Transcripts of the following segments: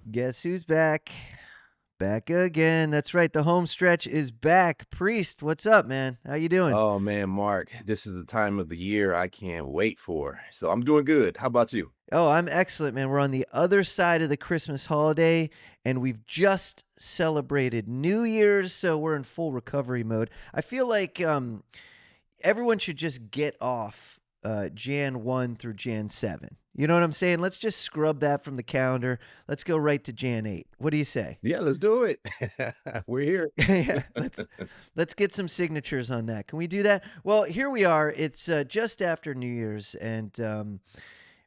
Guess who's back? Back again. That's right. The home stretch is back. Priest, what's up, man? How you doing? Oh man, Mark, this is the time of the year I can't wait for. So I'm doing good. How about you? Oh, I'm excellent, man. We're on the other side of the Christmas holiday, and we've just celebrated New Year's, so we're in full recovery mode. I feel like everyone should just get off Jan 1 through Jan 7. You know what I'm saying? Let's just scrub that from the calendar. Let's go right to Jan 8. What do you say? Yeah, let's do it. We're here. Yeah, let's get some signatures on that. Can we do that? Well, here we are. It's just after New Year's, and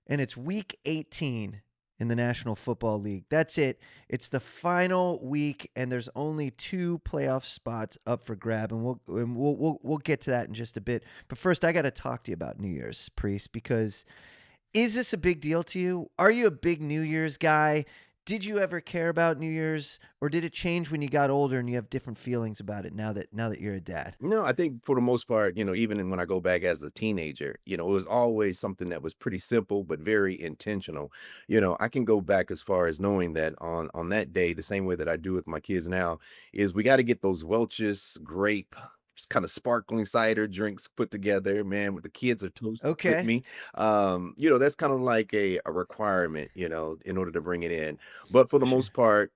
it's week 18 in the National Football League. That's it. It's the final week, and there's only two playoff spots up for grab, and we'll get to that in just a bit. But first, I got to talk to you about New Year's, Priest, because is this a big deal to you? Are you a big New Year's guy? Did you ever care about New Year's, or did it change when you got older and you have different feelings about it now that you're a dad? No, I think for the most part, even when I go back as a teenager, it was always something that was pretty simple but very intentional. I can go back as far as knowing that on that day, the same way that I do with my kids now, is we got to get those Welch's grape kind of sparkling cider drinks put together, man, with the kids are toasting with Okay. me. That's kind of like a requirement, in order to bring it in. But for the Sure. most part,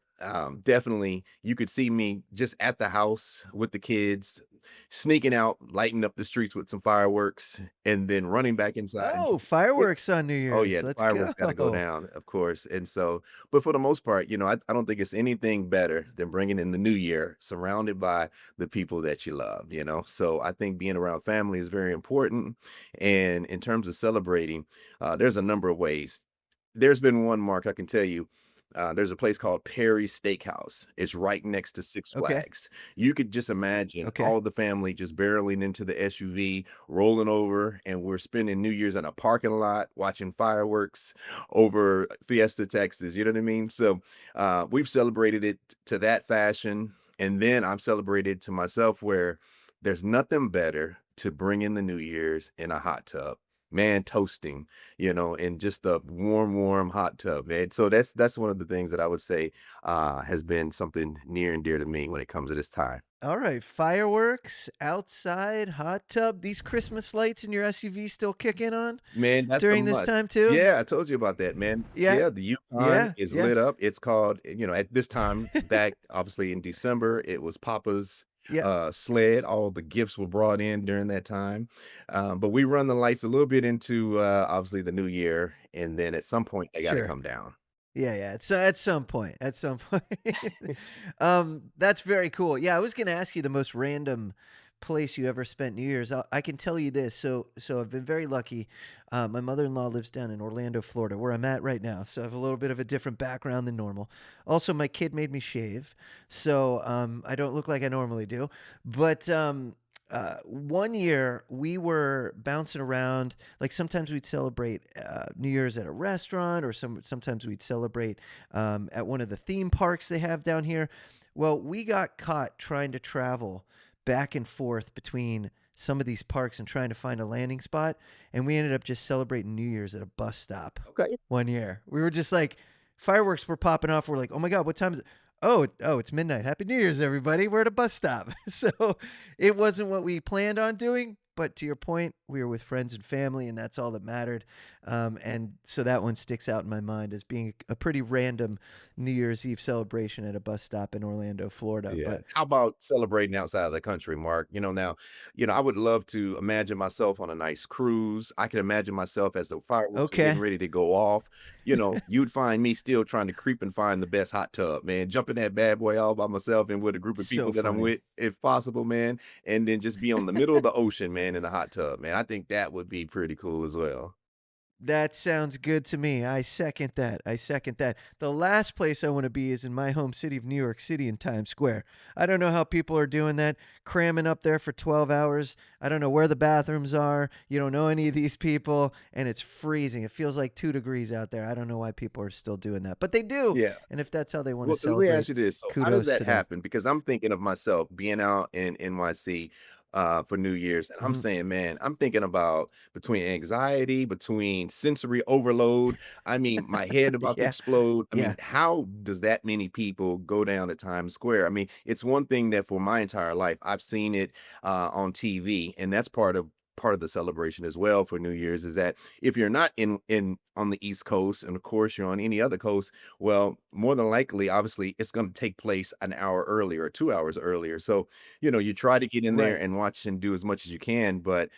definitely you could see me just at the house with the kids, sneaking out, lighting up the streets with some fireworks, and then running back inside. Oh, fireworks on New Oh, Year's. yeah, the Let's fireworks gotta go go. down, of course, and so but for the most part, I don't think it's anything better than bringing in the new year surrounded by the people that you love, So, I think being around family is very important, and in terms of celebrating, there's a number of ways. There's been one, Mark, I can tell you, there's a place called Perry's Steakhouse. It's right next to Six Okay. Flags. You could just imagine Okay. all of the family just barreling into the SUV, rolling over, and we're spending New Year's in a parking lot watching fireworks over Fiesta, Texas. You know what I mean? So we've celebrated it to that fashion. And then I've celebrated to myself where there's nothing better to bring in the New Year's in a hot tub. Man, toasting, in just a warm, warm hot tub, man. So that's one of the things that I would say has been something near and dear to me when it comes to this time. All right. Fireworks outside, hot tub. These Christmas lights in your SUV still kicking on Man, that's a during this time must. too? Yeah, I told you about that, man. Yeah. Yeah, the Yukon Yeah. is Yeah. lit up. It's called, at this time back, obviously in December, it was Papa's Yeah. sled. All the gifts were brought in during that time. But we run the lights a little bit into obviously the new year, and then at some point they got to Sure. come down. Yeah, yeah. So at some point. That's very cool. Yeah, I was gonna ask you the most random place you ever spent New Year's. I can tell you this. So I've been very lucky. My mother-in-law lives down in Orlando, Florida, where I'm at right now. So I have a little bit of a different background than normal. Also, my kid made me shave, so I don't look like I normally do. But one year we were bouncing around. Like sometimes we'd celebrate New Year's at a restaurant, or sometimes we'd celebrate at one of the theme parks they have down here. Well, we got caught trying to travel back and forth between some of these parks and trying to find a landing spot, and we ended up just celebrating New Year's at a bus stop Okay. one year. We were just like, fireworks were popping off. We're like, oh my god, what time is it? Oh, it's midnight. Happy New Year's, everybody. We're at a bus stop. So it wasn't what we planned on doing. But to your point, we were with friends and family, and that's all that mattered. And so that one sticks out in my mind as being a pretty random New Year's Eve celebration at a bus stop in Orlando, Florida. Yeah. But How about celebrating outside of the country, Mark? Now, I would love to imagine myself on a nice cruise. I can imagine myself as the fireworks are getting okay, ready to go off. You'd find me still trying to creep and find the best hot tub, man. Jump in that bad boy all by myself and with a group of so people that I'm funny. with, if possible, man. And then just be on the middle of the ocean, man, in a hot tub, man. I think that would be pretty cool as well. That sounds good to me. I second that. I second that. The last place I want to be is in my home city of New York City in Times Square. I don't know how people are doing that, cramming up there for 12 hours. I don't know where the bathrooms are. You don't know any of these people, and it's freezing. It feels like 2 degrees out there. I don't know why people are still doing that, but they do. Yeah. And if that's how they want to Well, let me ask celebrate, you this. So how does kudos that to them. happen? Because I'm thinking of myself being out in NYC. for New Year's, and I'm Mhm. saying, man, I'm thinking about between anxiety, between sensory overload. I mean, my head about to Yeah. explode. I Yeah. mean, how does that many people go down to Times Square? I mean, it's one thing that for my entire life I've seen it on TV, and that's part of the celebration as well for New Year's is that if you're not in on the East Coast, and of course you're on any other coast, well, more than likely, obviously, it's going to take place an hour earlier or 2 hours earlier. So, you try to get in there Right. and watch and do as much as you can, but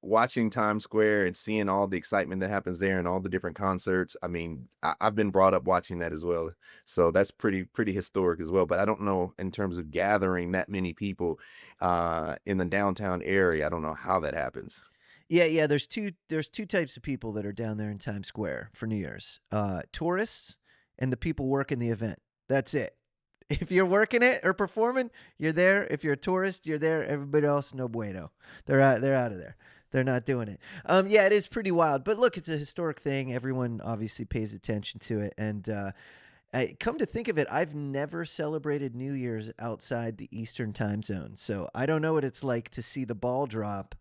watching Times Square and seeing all the excitement that happens there and all the different concerts, I mean, I've been brought up watching that as well. So that's pretty historic as well. But I don't know in terms of gathering that many people in the downtown area. I don't know how that happens. Yeah, yeah, there's two types of people that are down there in Times Square for New Year's. Tourists and the people working the event. That's it. If you're working it or performing, you're there. If you're a tourist, you're there. Everybody else, no bueno. They're out of there. They're not doing it. Yeah, it is pretty wild. But look, it's a historic thing. Everyone obviously pays attention to it. And come to think of it, I've never celebrated New Year's outside the Eastern time zone. So I don't know what it's like to see the ball drop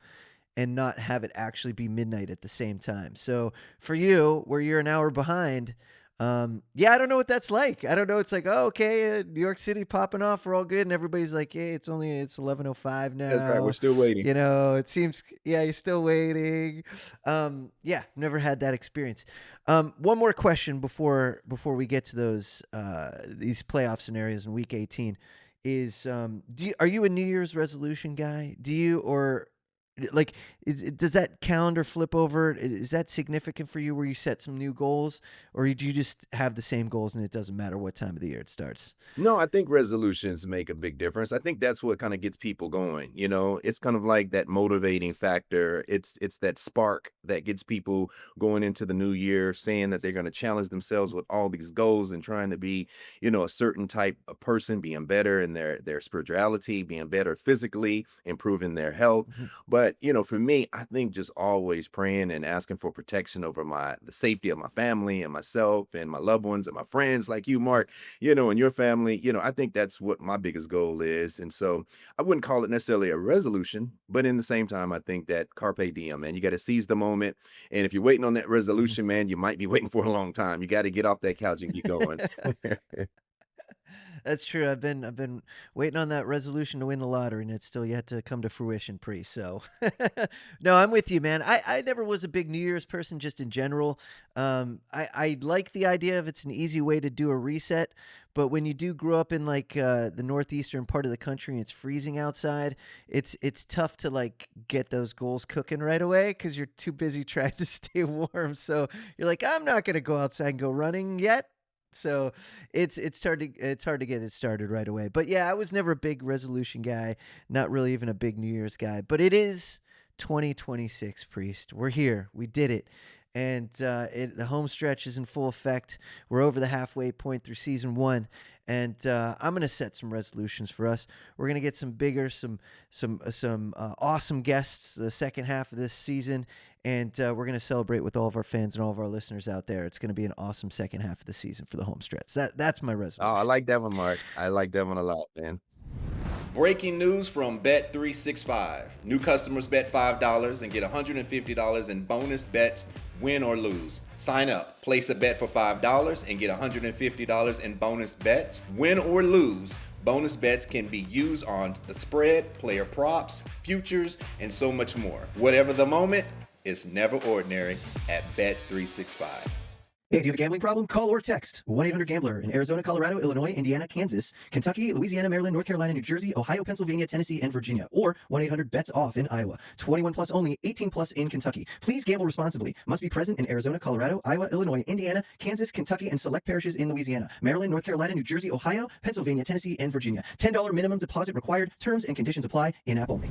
and not have it actually be midnight at the same time. So for you, where you're an hour behind, yeah, I don't know what that's like. I don't know. It's like, oh, okay, New York City popping off, we're all good, and everybody's like, hey, it's 11:05 That's right. We're now. still waiting. It seems, yeah, you're still waiting. Yeah, never had that experience. One more question before we get to these playoff scenarios in Week 18 is, are you a New Year's resolution guy? Do you or like, does that calendar flip over? Is that significant for you where you set some new goals, or do you just have the same goals and it doesn't matter what time of the year it starts? No, I think resolutions make a big difference. I think that's what kind of gets people going. It's kind of like that motivating factor. It's that spark that gets people going into the new year, saying that they're going to challenge themselves with all these goals and trying to be, a certain type of person, being better in their spirituality, being better physically, improving their health. Mhm. But for me, I think just always praying and asking for protection over the safety of my family and myself and my loved ones and my friends like you, Mark, and your family, I think that's what my biggest goal is. And so I wouldn't call it necessarily a resolution, but in the same time, I think that carpe diem, man, you got to seize the moment. And if you're waiting on that resolution, man, you might be waiting for a long time. You got to get off that couch and get going. That's true. I've been waiting on that resolution to win the lottery, and it's still yet to come to fruition. So, no, I'm with you, man. I never was a big New Year's person, just in general. I like the idea of it's an easy way to do a reset, but when you do grow up in like the northeastern part of the country and it's freezing outside, it's tough to like get those goals cooking right away because you're too busy trying to stay warm. So you're like, I'm not gonna go outside and go running yet. So it's hard to get it started right away. But yeah, I was never a big resolution guy, not really even a big New Year's guy. But it is 2026, Priest. We're here. We did it. And the home stretch is in full effect. We're over the halfway point through season 1, and I'm gonna set some resolutions for us. We're gonna get some bigger, some awesome guests the second half of this season, and we're gonna celebrate with all of our fans and all of our listeners out there. It's gonna be an awesome second half of the season for the home stretch. That's my Oh, I resolution. like that one, Mark. I like that one a lot, man. Breaking news from Bet365. New customers bet $5 and get $150 in bonus bets, win or lose. Sign up, place a bet for $5 and get $150 in bonus bets, win or lose. Bonus bets can be used on the spread, player props, futures, and so much more. Whatever the moment, it's never ordinary at Bet365. Hey, do you have a gambling problem? Call or text 1-800-GAMBLER in Arizona, Colorado, Illinois, Indiana, Kansas, Kentucky, Louisiana, Maryland, North Carolina, New Jersey, Ohio, Pennsylvania, Tennessee, and Virginia. Or 1-800-BETS-OFF in Iowa. 21 plus only, 18 plus in Kentucky. Please gamble responsibly. Must be present in Arizona, Colorado, Iowa, Illinois, Indiana, Kansas, Kentucky, and select parishes in Louisiana, Maryland, North Carolina, New Jersey, Ohio, Pennsylvania, Tennessee, and Virginia. $10 minimum deposit required. Terms and conditions apply. In-app only.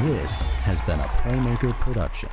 This has been a Playmaker production.